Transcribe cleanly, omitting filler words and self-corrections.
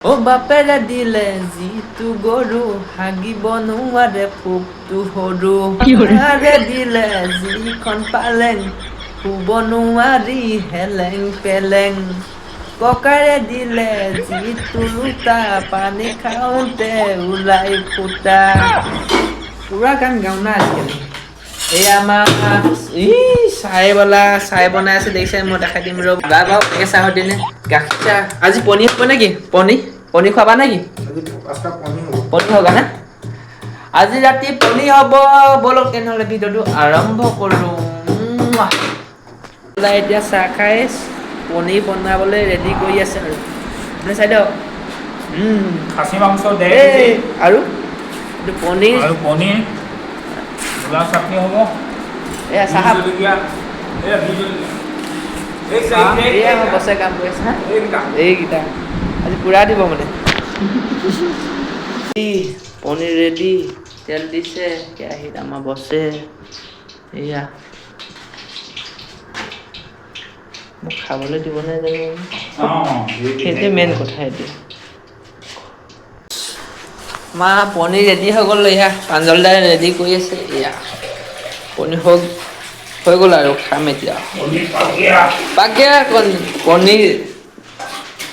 অ বাপেৰে দিলে যিটো গৰু হাগিব নোৱাৰে ফুকটো সৰু মাৰে দিলে যিখন পালেং শুব নোৱাৰি হেলেং পেলেং ককাৰে দিলে যিটো লোটা পানী খাওঁতে ওলাই ফুটা পুৰা গান গাও না আজিকালি এয়া আমাৰ চাই বনাই আছে দেখিছে মই দেখাই দিম ৰ গা গাও চাহৰ দিনে গাখীৰ চাহ আজি পনীৰ হ'ব নেকি পনীৰ খুৱাবা নেকি পনীৰ হ'বা নে আজি ৰাতি পনীৰ হ'ব বলক তেনেহ'লে ভিডিঅ'টো আৰম্ভ কৰোঁ এতিয়া চাহ খাই পনীৰ বনাবলৈ ৰেডি কৰি আছে আৰু আপুনি চাই দিয়ক খাচী মাংস আৰু এইটো পনীৰ আৰু পনীৰ গোলাপ চাটনি হ'ব এয়া চাহ এয়া আমাৰ বছে কাম কৰি আছে হা এইকেইটা আজি পুৰা দিব মানে পনীৰ ৰেডি তেল দিছে কেৰাহীত আমাৰ বছে এয়া মোক খাবলৈ দিব নাই জানো সেইটোৱে মেইন কথা এতিয়া আমাৰ পনীৰ ৰেডি হৈ গ'ল এয়া প্ৰাঞ্জলদাই ৰেডি কৰি আছে এয়া পনীৰ হৈ গ'ল আৰু খাম এতিয়া পনীৰ